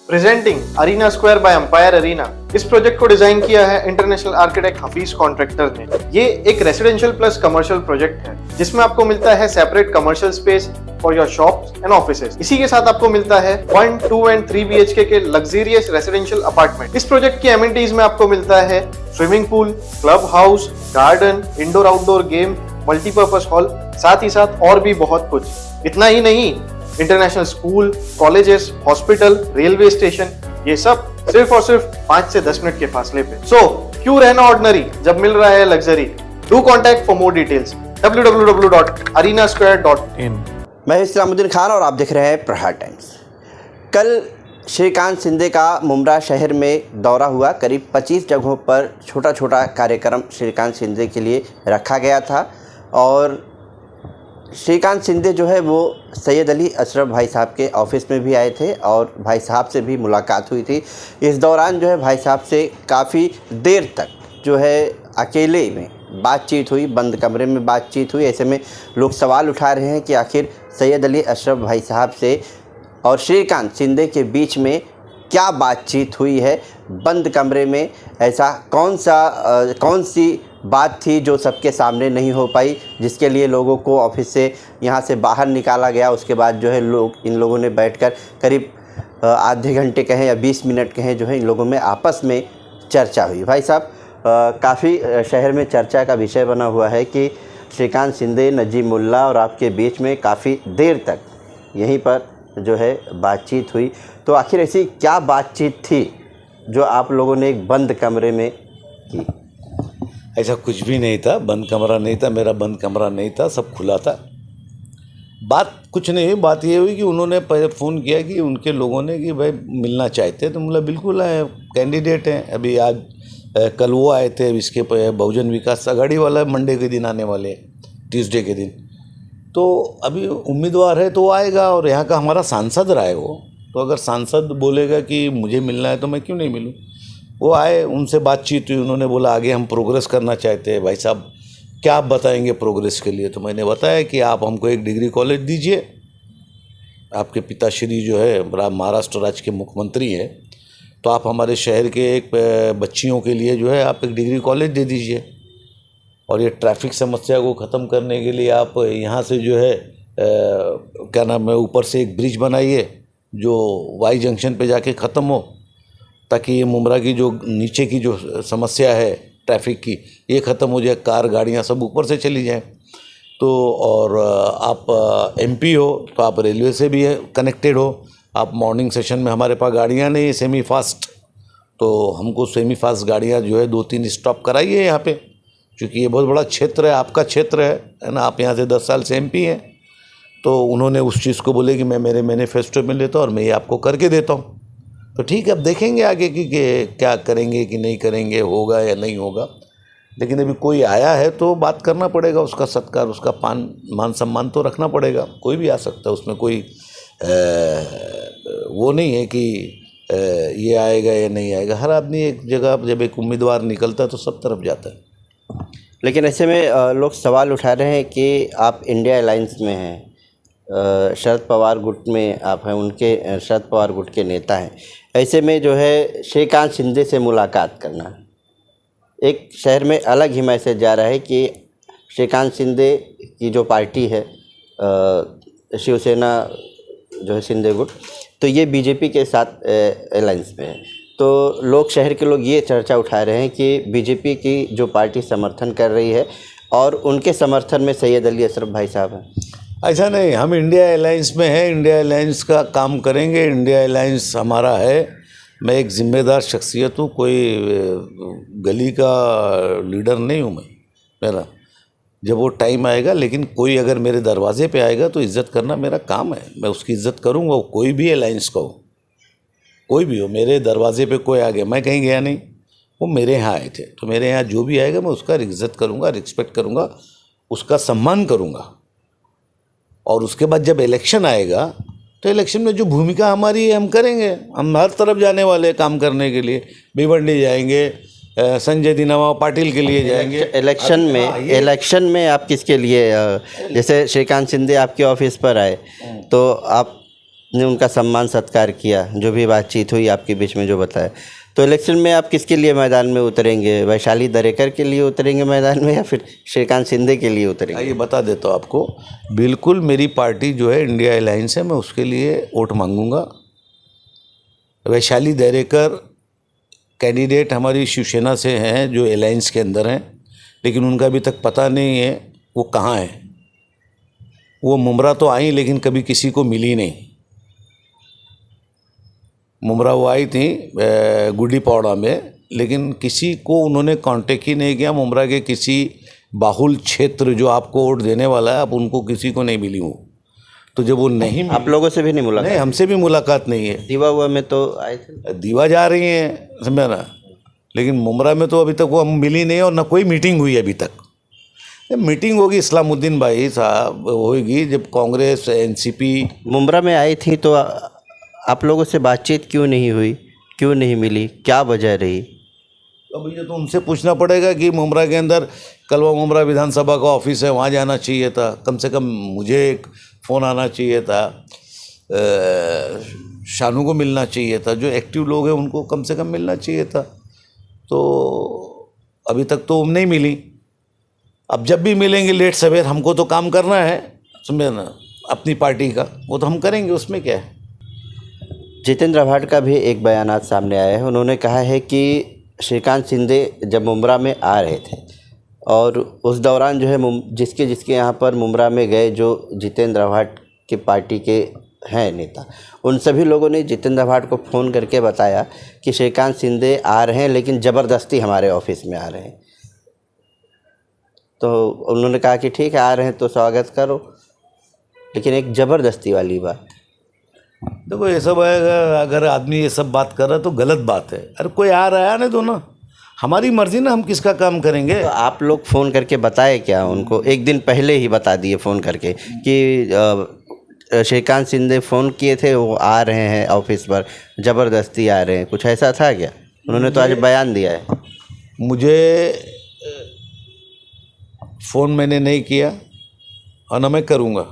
Presenting arena square by empire arena. इस project को design किया है इंटरनेशनल आर्किटेक्ट हफीज कॉन्ट्रैक्टर ने। ये एक रेसिडेंशियल प्लस कमर्शियल प्रोजेक्ट है जिसमें आपको मिलता है separate commercial space for your shops and offices. इसी के साथ आपको मिलता है 1, 2 एंड 3 BHK के लग्जरियस रेसिडेंशियल अपार्टमेंट। इस प्रोजेक्ट की एमिनिटीज में आपको मिलता है swimming pool, club house, garden, indoor outdoor game, multipurpose hall, साथ ही साथ और भी बहुत कुछ। इतना ही नहीं, international school, colleges, hospital, railway station, ये सब सिर्फ और सिर्फ 5 से 10 मिनट के फासले पे। सो क्यों रहना ऑर्डिनरी जब मिल रहा है luxury. Do contact for more details www.arenasquare.in। मैं इस्लामुद्दीन खान और आप देख रहे हैं प्रहार टाइम्स। कल श्रीकांत शिंदे का मुमरा शहर में दौरा हुआ। करीब 25 जगहों पर छोटा छोटा कार्यक्रम श्रीकांत शिंदे के लिए रखा गया था और श्रीकांत शिंदे जो है वो सैयद अली अशरफ भाई साहब के ऑफिस में भी आए थे और भाई साहब से भी मुलाकात हुई थी। इस दौरान जो है भाई साहब से काफ़ी देर तक जो है अकेले में बातचीत हुई, बंद कमरे में बातचीत हुई। ऐसे में लोग सवाल उठा रहे हैं कि आखिर सैयद अली अशरफ भाई साहब से और श्रीकांत शिंदे के बीच में क्या बातचीत हुई है बंद कमरे में। ऐसा कौन सी बात थी जो सबके सामने नहीं हो पाई, जिसके लिए लोगों को ऑफिस से यहाँ से बाहर निकाला गया। उसके बाद जो है इन लोगों ने बैठकर करीब आधे घंटे कहें या 20 मिनट कहें जो है इन लोगों में आपस में चर्चा हुई। भाई साहब, काफ़ी शहर में चर्चा का विषय बना हुआ है कि श्रीकांत शिंदे, नजीब मुल्ला और आपके बीच में काफ़ी देर तक यहीं पर जो है बातचीत हुई। तो आखिर ऐसी क्या बातचीत थी जो आप लोगों ने एक बंद कमरे में की? ऐसा कुछ भी नहीं था, बंद कमरा नहीं था, मेरा बंद कमरा नहीं था, सब खुला था। बात कुछ नहीं हुई। बात ये हुई कि उन्होंने पहले फ़ोन किया कि उनके लोगों ने कि भाई मिलना चाहते हैं, तो बोला बिल्कुल है, कैंडिडेट हैं। अभी आज कल वो आए थे, अब इसके बहुजन विकास आघाड़ी वाला मंडे के दिन आने वाले, ट्यूसडे के दिन। तो अभी उम्मीदवार है तो वो आएगा और यहाँ का हमारा सांसद रहा है वो। तो अगर सांसद बोलेगा कि मुझे मिलना है तो मैं क्यों नहीं मिलूँ। वो आए, उनसे बातचीत हुई। उन्होंने बोला आगे हम प्रोग्रेस करना चाहते हैं। भाई साहब क्या आप बताएंगे प्रोग्रेस के लिए। तो मैंने बताया कि आप हमको एक डिग्री कॉलेज दीजिए। आपके पिताश्री जो है महाराष्ट्र राज्य के मुख्यमंत्री हैं, तो आप हमारे शहर के एक बच्चियों के लिए जो है आप एक डिग्री कॉलेज दे दीजिए। और ये ट्रैफिक समस्या को ख़त्म करने के लिए आप यहाँ से जो है क्या नाम है, ऊपर से एक ब्रिज बनाइए जो वाई जंक्शन पे जाके ख़त्म हो, ताकि ये मुमरा की जो नीचे की जो समस्या है ट्रैफिक की, ये ख़त्म हो जाए, कार गाड़ियाँ सब ऊपर से चली जाएं। तो और आप MP हो तो आप रेलवे से भी कनेक्टेड हो। आप मॉर्निंग सेशन में हमारे पास गाड़ियाँ नहीं, सेमी फास्ट, तो हमको सेमी फास्ट गाड़ियाँ जो है 2-3 स्टॉप कराइए यहाँ पे, क्योंकि ये बहुत बड़ा क्षेत्र है, आपका क्षेत्र है ना। आप यहाँ से 10 साल से MP हैं। तो उन्होंने उस चीज़ को बोले कि मैं मेरे मैनिफेस्टो में लेता हूँ और मैं ये आपको करके देता हूँ। तो ठीक है, अब देखेंगे आगे कि क्या करेंगे कि नहीं करेंगे, होगा या नहीं होगा। लेकिन अभी कोई आया है तो बात करना पड़ेगा, उसका सत्कार, उसका मान सम्मान तो रखना पड़ेगा। कोई भी आ सकता है, उसमें कोई वो नहीं है कि ये आएगा या नहीं आएगा। हर आदमी एक जगह जब एक उम्मीदवार निकलता है तो सब तरफ जाता है। लेकिन ऐसे में लोग सवाल उठा रहे हैं कि आप इंडिया अलायंस में हैं, शरद पवार गुट में आप हैं, उनके शरद पवार गुट के नेता हैं। ऐसे में जो है श्रीकांत शिंदे से मुलाकात करना एक शहर में अलग ही मैसेज जा रहा है कि श्रीकांत शिंदे की जो पार्टी है शिवसेना जो है शिंदे गुट, तो ये BJP के साथ अलायंस में है। तो लोग, शहर के लोग ये चर्चा उठा रहे हैं कि BJP की जो पार्टी समर्थन कर रही है और उनके समर्थन में सैयद अली अशरफ भाई साहब हैं। ऐसा नहीं, हम इंडिया अलायंस में हैं, इंडिया अलायंस का काम करेंगे। इंडिया अलायंस हमारा है। मैं एक ज़िम्मेदार शख्सियत हूँ, कोई गली का लीडर नहीं हूँ मैं। मेरा जब वो टाइम आएगा, लेकिन कोई अगर मेरे दरवाजे पे आएगा तो इज़्ज़त करना मेरा काम है, मैं उसकी इज़्ज़त करूँगा। वो कोई भी अलायंस का हो, कोई भी हो, मेरे दरवाजे पे कोई आ गया, मैं कहीं गया नहीं, वो मेरे यहाँ आए थे, तो मेरे यहाँ जो भी आएगा मैं उसका इज़्ज़त करूँगा, रिस्पेक्ट करूँगा, उसका सम्मान करूँगा। और उसके बाद जब इलेक्शन आएगा तो इलेक्शन में जो भूमिका हमारी है हम करेंगे। हम हर तरफ जाने वाले काम करने के लिए, भिवंडी जाएंगे, संजय दीनावा पाटिल के लिए जाएंगे। इलेक्शन में आप किसके लिए, जैसे श्रीकांत शिंदे आपके ऑफिस पर आए तो आप ने उनका सम्मान सत्कार किया, जो भी बातचीत हुई आपके बीच में जो बताया। तो इलेक्शन में आप किसके लिए मैदान में उतरेंगे? वैशाली दरेकर के लिए उतरेंगे मैदान में या फिर श्रीकांत शिंदे के लिए उतरेंगे? ये बता देता हूँ आपको, बिल्कुल मेरी पार्टी जो है इंडिया अलायंस है, मैं उसके लिए वोट मांगूंगा। वैशाली दरेकर कैंडिडेट हमारी शिवसेना से हैं जो अलायंस के अंदर हैं, लेकिन उनका अभी तक पता नहीं है वो कहाँ है। वो मुमरा तो आई लेकिन कभी किसी को मिली नहीं। मुमरा वो आई थी गुड़ी पौड़ा में, लेकिन किसी को उन्होंने कांटेक्ट ही नहीं किया। मुमरा के किसी बाहुल क्षेत्र जो आपको वोट देने वाला है, आप उनको किसी को नहीं मिली हूँ। तो जब वो नहीं, आप लोगों से भी नहीं मुलाकात? नहीं, हमसे भी मुलाकात नहीं है। दीवा हुआ में तो आए थे, दीवा जा रही हैं, समझा ना, लेकिन मुमरा में तो अभी तक वो मिली नहीं और ना कोई मीटिंग हुई अभी तक। मीटिंग होगी इस्लामुद्दीन भाई साहब, होगी जब कांग्रेस एनसीपी। मुमरा में आई थी तो आप लोगों से बातचीत क्यों नहीं हुई, क्यों नहीं मिली, क्या वजह रही? अब ये तो उनसे पूछना पड़ेगा कि मुमरा के अंदर कलवा मुमरा विधानसभा का ऑफिस है, वहाँ जाना चाहिए था। कम से कम मुझे एक फ़ोन आना चाहिए था, शानू को मिलना चाहिए था, जो एक्टिव लोग हैं उनको कम से कम मिलना चाहिए था। तो अभी तक तो नहीं मिली। अब जब भी मिलेंगे लेट सवेर, हमको तो काम करना है, समझे ना, अपनी पार्टी का, वो तो हम करेंगे, उसमें क्या है। जितेंद्र आव्हाड का भी एक बयान सामने आया है। उन्होंने कहा है कि श्रीकांत शिंदे जब मुमरा में आ रहे थे और उस दौरान जो है जिसके यहाँ पर मुमरा में गए जो जितेंद्र आव्हाड के पार्टी के हैं नेता, उन सभी लोगों ने जितेंद्र आव्हाड को फ़ोन करके बताया कि श्रीकांत शिंदे आ रहे हैं, लेकिन ज़बरदस्ती हमारे ऑफिस में आ रहे हैं। तो उन्होंने कहा कि ठीक है, आ रहे हैं तो स्वागत करो, लेकिन एक ज़बरदस्ती वाली बात। देखो ये सब है, अगर आदमी ये सब बात कर रहा है तो गलत बात है। अरे कोई आ रहा है ना, तो ना हमारी मर्जी ना, हम किसका काम करेंगे। तो आप लोग फ़ोन करके बताए क्या उनको? एक दिन पहले ही बता दिए फ़ोन करके कि श्रीकांत शिंदे फ़ोन किए थे, वो आ रहे हैं ऑफिस पर, ज़बरदस्ती आ रहे हैं, कुछ ऐसा था क्या? उन्होंने तो आज बयान दिया है। मुझे फ़ोन मैंने नहीं किया और ना मैं करूँगा।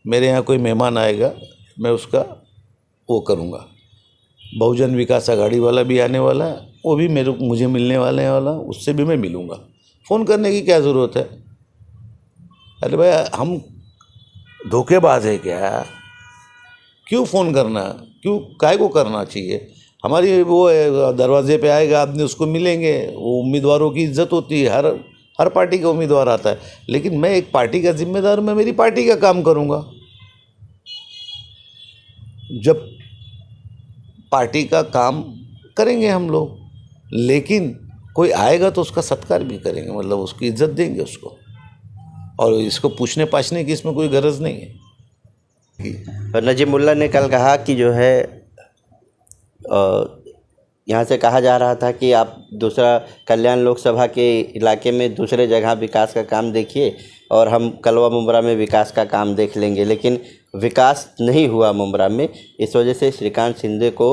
मेरे यहाँ कोई मेहमान आएगा, मैं उसका वो करूँगा। बहुजन विकास आघाड़ी वाला भी आने वाला है, वो भी मुझे मिलने वाले वाला, उससे भी मैं मिलूँगा। फ़ोन करने की क्या ज़रूरत है? अरे भाई, हम धोखेबाज है क्या? क्यों फ़ोन करना, क्यों, काहे को करना चाहिए? हमारी वो है, दरवाजे पे आएगा आदमी, उसको मिलेंगे। वो उम्मीदवारों की इज्जत होती है, हर पार्टी का उम्मीदवार आता है, लेकिन मैं एक पार्टी का जिम्मेदार हूँ, मैं मेरी पार्टी का काम करूँगा। जब पार्टी का काम करेंगे हम लोग, लेकिन कोई आएगा तो उसका सत्कार भी करेंगे, मतलब उसकी इज्जत देंगे उसको, और इसको पूछने पाछने की इसमें कोई गरज नहीं है। नजीमुल्लाह ने कल कहा कि जो है यहाँ से कहा जा रहा था कि आप दूसरा कल्याण लोकसभा के इलाके में दूसरे जगह विकास का काम देखिए और हम कलवा मुमरा में विकास का काम देख लेंगे, लेकिन विकास नहीं हुआ मुमरा में। इस वजह से श्रीकांत शिंदे को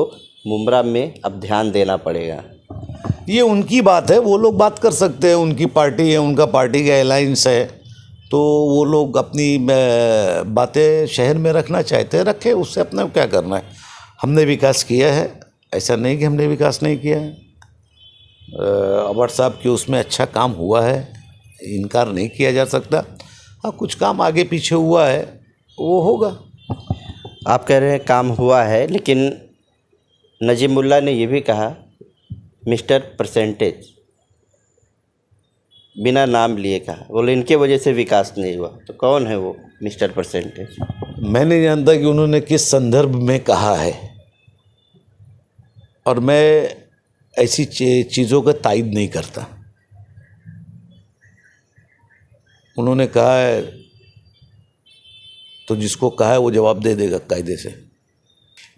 मुमरा में अब ध्यान देना पड़ेगा। ये उनकी बात है, वो लोग बात कर सकते हैं, उनकी पार्टी है, उनका पार्टी का अलायंस है, तो वो लोग अपनी बातें शहर में रखना चाहते हैं, रखे, उससे अपना क्या करना है। हमने विकास किया है, ऐसा नहीं कि हमने विकास नहीं किया है। आव्हाड साहब के उसमें अच्छा काम हुआ है, इनकार नहीं किया जा सकता। हाँ, कुछ काम आगे पीछे हुआ है, वो होगा। आप कह रहे हैं काम हुआ है, लेकिन नजीमुल्लाह ने ये भी कहा मिस्टर परसेंटेज, बिना नाम लिए कहा, बोले इनके वजह से विकास नहीं हुआ। तो कौन है वो मिस्टर परसेंटेज? मैं नहीं जानता कि उन्होंने किस संदर्भ में कहा है, और मैं ऐसी चीज़ों का तायद नहीं करता। उन्होंने कहा है तो जिसको कहा है वो जवाब दे देगा कायदे से।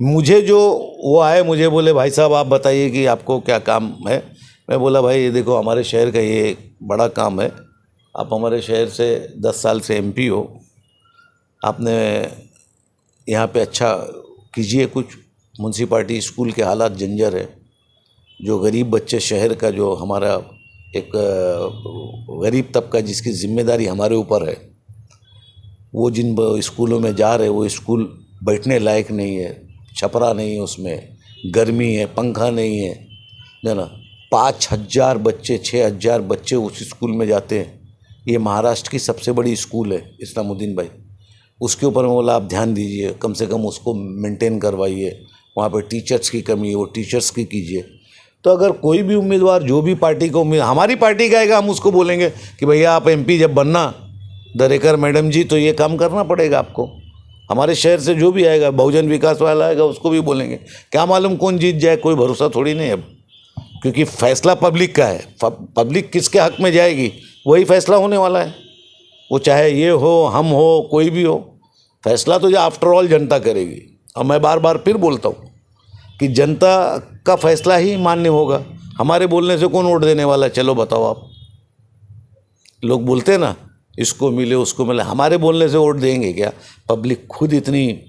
मुझे जो वो आए, मुझे बोले भाई साहब आप बताइए कि आपको क्या काम है। मैं बोला भाई ये देखो, हमारे शहर का ये बड़ा काम है, आप हमारे शहर से 10 साल से MP हो, आपने यहाँ पे अच्छा कीजिए कुछ। म्यूनसिपाल्टी स्कूल के हालात जंजर है, जो गरीब बच्चे शहर का, जो हमारा एक गरीब तबका जिसकी जिम्मेदारी हमारे ऊपर है, वो जिन स्कूलों में जा रहे, वो स्कूल बैठने लायक नहीं है, छपरा नहीं है, उसमें गर्मी है, पंखा नहीं है, है ना। 5,000 बच्चे 6,000 बच्चे उस स्कूल में जाते हैं। ये महाराष्ट्र की सबसे बड़ी स्कूल है इस्लामुद्दीन भाई। उसके ऊपर मैं बोला आप ध्यान दीजिए, कम से कम उसको मेंटेन करवाइए। वहाँ पे टीचर्स की कमी है, वो टीचर्स की कीजिए। तो अगर कोई भी उम्मीदवार जो भी पार्टी को हमारी पार्टी का आएगा, हम उसको बोलेंगे कि भैया आप MP जब बनना दरेकर मैडम जी, तो ये काम करना पड़ेगा आपको। हमारे शहर से जो भी आएगा, बहुजन विकास वाला आएगा, उसको भी बोलेंगे। क्या मालूम कौन जीत जाए, कोई भरोसा थोड़ी नहीं अब, क्योंकि फैसला पब्लिक का है। पब्लिक किसके हक में जाएगी वही फैसला होने वाला है। वो चाहे ये हो, हम हो, कोई भी हो, फैसला तो आफ्टर ऑल जनता करेगी। और मैं बार बार फिर बोलता हूँ कि जनता का फैसला ही मान्य होगा। हमारे बोलने से कौन वोट देने वाला है? चलो बताओ आप। लोग बोलते हैं ना इसको मिले उसको मिले, हमारे बोलने से वोट देंगे क्या? पब्लिक खुद इतनी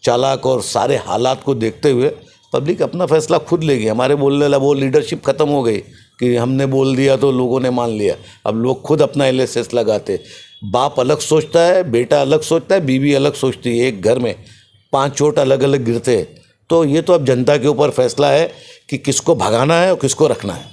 चालाक और सारे हालात को देखते हुए पब्लिक अपना फैसला खुद लेगी। हमारे बोलने लगा वो लीडरशिप ख़त्म हो गई कि हमने बोल दिया तो लोगों ने मान लिया। अब लोग खुद अपना LSS लगाते। बाप अलग सोचता है, बेटा अलग सोचता है, बीवी अलग सोचती है। एक घर में 5 चोट अलग अलग गिरते हैं। तो ये तो अब जनता के ऊपर फैसला है कि किसको भगाना है और किसको रखना है।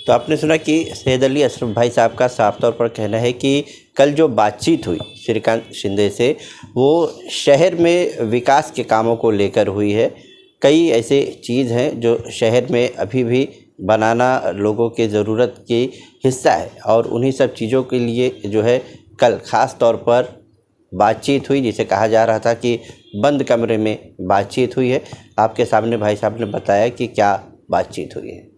तो आपने सुना कि सैयद अली अशरफ भाई साहब का साफ तौर पर कहना है कि कल जो बातचीत हुई श्रीकांत शिंदे से, वो शहर में विकास के कामों को लेकर हुई है। कई ऐसे चीज़ हैं जो शहर में अभी भी बनाना लोगों के ज़रूरत की हिस्सा है, और उन्हीं सब चीज़ों के लिए जो है कल ख़ास तौर पर बातचीत हुई, जिसे कहा जा रहा था कि बंद कमरे में बातचीत हुई है। आपके सामने भाई साहब ने बताया कि क्या बातचीत हुई है।